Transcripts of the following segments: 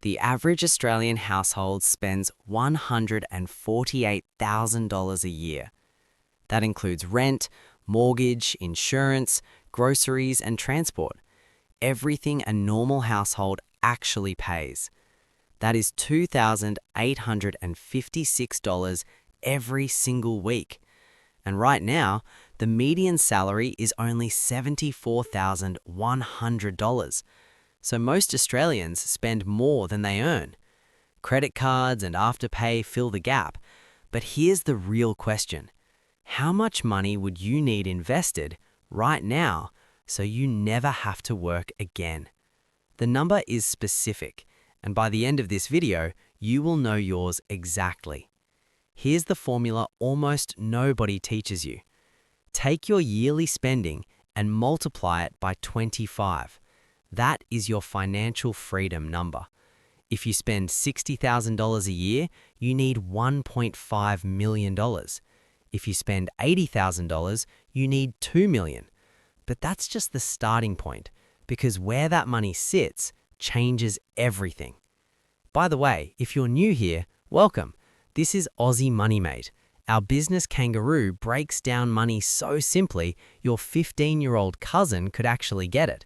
The average Australian household spends $148,000 a year. That includes rent, mortgage, insurance, groceries, and transport. Everything a normal household actually pays. That is $2,856 every single week. And right now, the median salary is only $74,100. So most Australians spend more than they earn. Credit cards and Afterpay fill the gap. But here's the real question. How much money would you need invested right now so you never have to work again? The number is specific, and by the end of this video, you will know yours exactly. Here's the formula almost nobody teaches you. Take your yearly spending and multiply it by 25. That is your financial freedom number. If you spend $60,000 a year, you need $1.5 million. If you spend $80,000, you need $2 million. But that's just the starting point, because where that money sits changes everything. By the way, if you're new here, welcome. This is Aussie Money Mate. Our business kangaroo breaks down money so simply, your 15-year-old cousin could actually get it.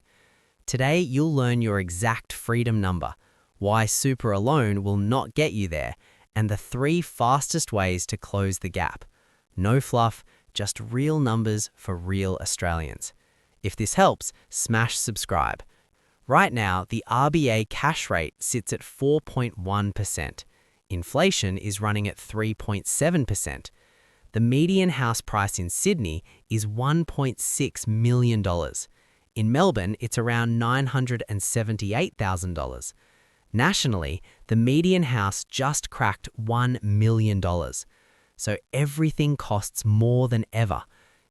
Today, you'll learn your exact freedom number, why super alone will not get you there, and the 3 fastest ways to close the gap. No fluff, just real numbers for real Australians. If this helps, smash subscribe. Right now, the RBA cash rate sits at 4.1%. Inflation is running at 3.7%. The median house price in Sydney is $1.6 million. In Melbourne, it's around $978,000. Nationally, the median house just cracked $1 million. So everything costs more than ever.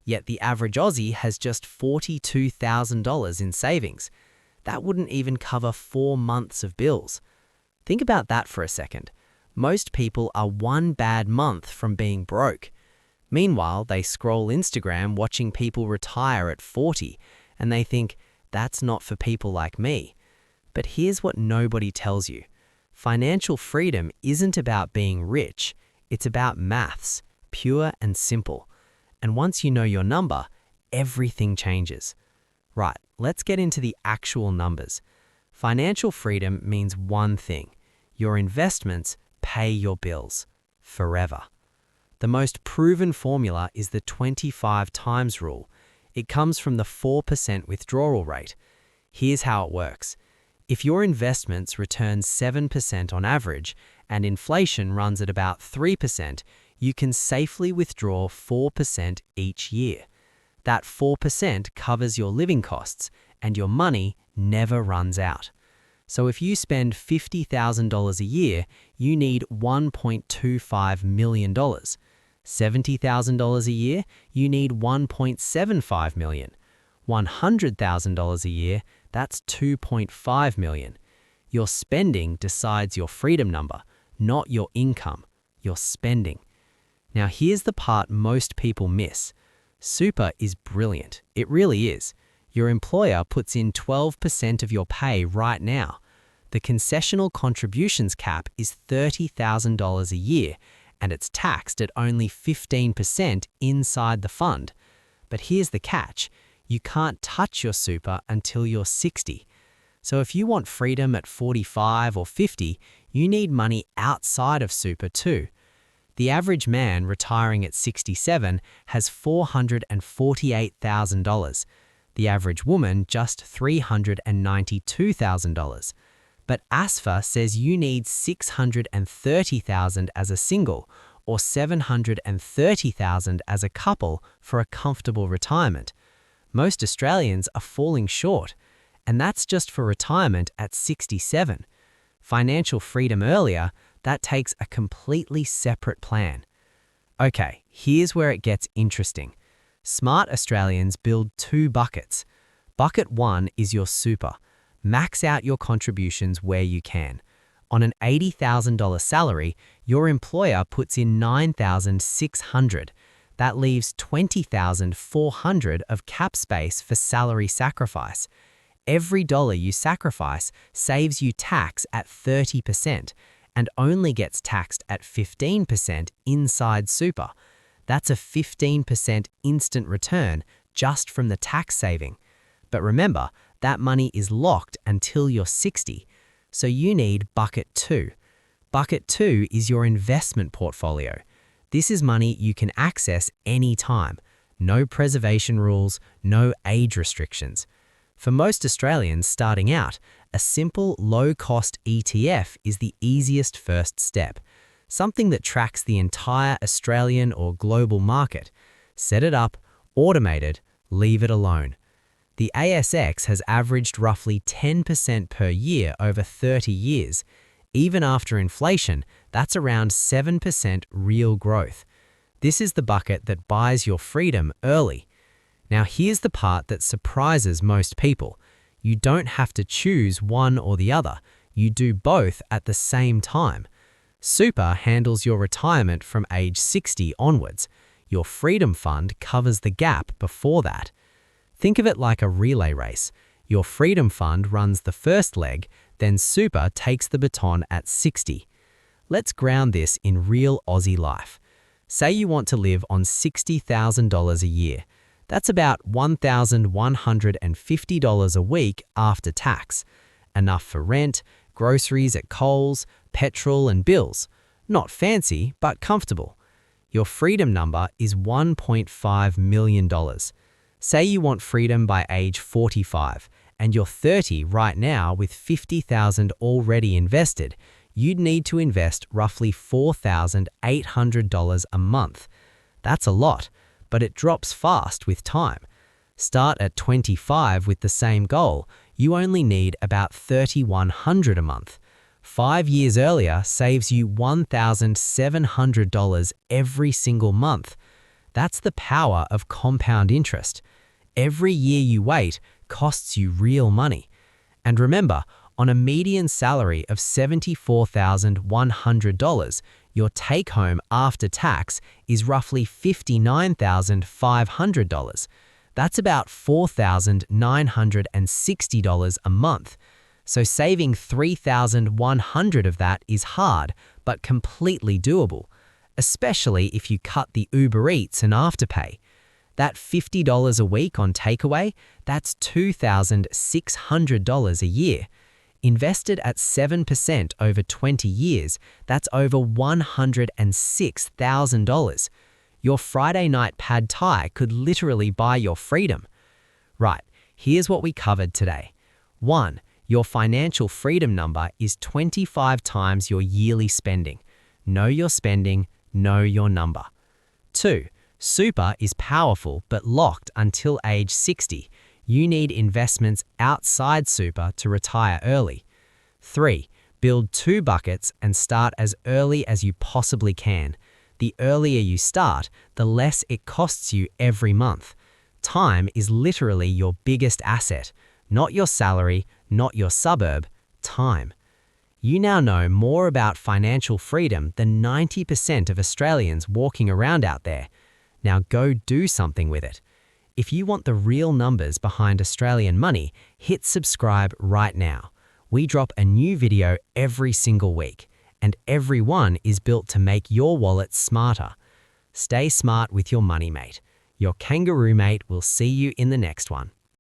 Yet the average Aussie has just $42,000 in savings. That wouldn't even cover 4 months of bills. Think about that for a second. Most people are one bad month from being broke. Meanwhile, they scroll Instagram watching people retire at 40, and they think, that's not for people like me. But here's what nobody tells you. Financial freedom isn't about being rich. It's about maths, pure and simple. And once you know your number, everything changes. Right, let's get into the actual numbers. Financial freedom means one thing. Your investments pay your bills forever. The most proven formula is the 25 times rule. It comes from the 4% withdrawal rate. Here's how it works. If your investments return 7% on average and inflation runs at about 3%, you can safely withdraw 4% each year. That 4% covers your living costs, and your money never runs out. So if you spend $50,000 a year, you need $1.25 million. $70,000 a year, you need $1.75 million. $100,000 a year, that's $2.5 million. Your spending decides your freedom number, not your income, your spending. Now here's the part most people miss. Super is brilliant. It really is. Your employer puts in 12% of your pay right now. The concessional contributions cap is $30,000 a year, and it's taxed at only 15% inside the fund. But here's the catch. You can't touch your super until you're 60. So if you want freedom at 45 or 50, you need money outside of super too. The average man retiring at 67 has $448,000. The average woman just $392,000. But ASFA says you need $630,000 as a single or $730,000 as a couple for a comfortable retirement. Most Australians are falling short, and that's just for retirement at 67. Financial freedom earlier, that takes a completely separate plan. Okay, here's where it gets interesting. Smart Australians build 2 buckets. Bucket 1 is your super. Max out your contributions where you can. On an $80,000 salary, your employer puts in $9,600. That leaves $20,400 of cap space for salary sacrifice. Every dollar you sacrifice saves you tax at 30% and only gets taxed at 15% inside super. That's a 15% instant return just from the tax saving. But remember, that money is locked until you're 60, so you need bucket 2. Bucket 2 is your investment portfolio. This is money you can access anytime. No preservation rules, no age restrictions. For most Australians starting out, a simple low-cost ETF is the easiest first step. Something that tracks the entire Australian or global market. Set it up, automate it, leave it alone. The ASX has averaged roughly 10% per year over 30 years. Even after inflation, that's around 7% real growth. This is the bucket that buys your freedom early. Now here's the part that surprises most people. You don't have to choose one or the other. You do both at the same time. Super handles your retirement from age 60 onwards. Your freedom fund covers the gap before that. Think of it like a relay race. Your freedom fund runs the first leg, then super takes the baton at 60. Let's ground this in real Aussie life. Say you want to live on $60,000 a year. That's about $1,150 a week after tax. Enough for rent, groceries at Coles, petrol and bills. Not fancy, but comfortable. Your freedom number is $1.5 million. Say you want freedom by age 45, and you're 30 right now with $50,000 already invested. You'd need to invest roughly $4,800 a month. That's a lot, but it drops fast with time. Start at 25 with the same goal. You only need about $3,100 a month. 5 years earlier saves you $1,700 every single month. That's the power of compound interest. Every year you wait costs you real money. And remember, on a median salary of $74,100, your take-home after tax is roughly $59,500. That's about $4,960 a month. So saving $3,100 of that is hard, but completely doable, especially if you cut the Uber Eats and Afterpay. That $50 a week on takeaway, that's $2,600 a year. Invested at 7% over 20 years, that's over $106,000. Your Friday night pad thai could literally buy your freedom. Right, here's what we covered today. 1. Your financial freedom number is 25 times your yearly spending. Know your spending, know your number. 2. Super is powerful but locked until age 60. You need investments outside super to retire early. 3. Build 2 buckets and start as early as you possibly can. The earlier you start, the less it costs you every month. Time is literally your biggest asset. Not your salary, not your suburb, time. You now know more about financial freedom than 90% of Australians walking around out there. Now go do something with it. If you want the real numbers behind Australian money, hit subscribe right now. We drop a new video every single week, and every one is built to make your wallet smarter. Stay smart with your money, mate. Your kangaroo mate will see you in the next one.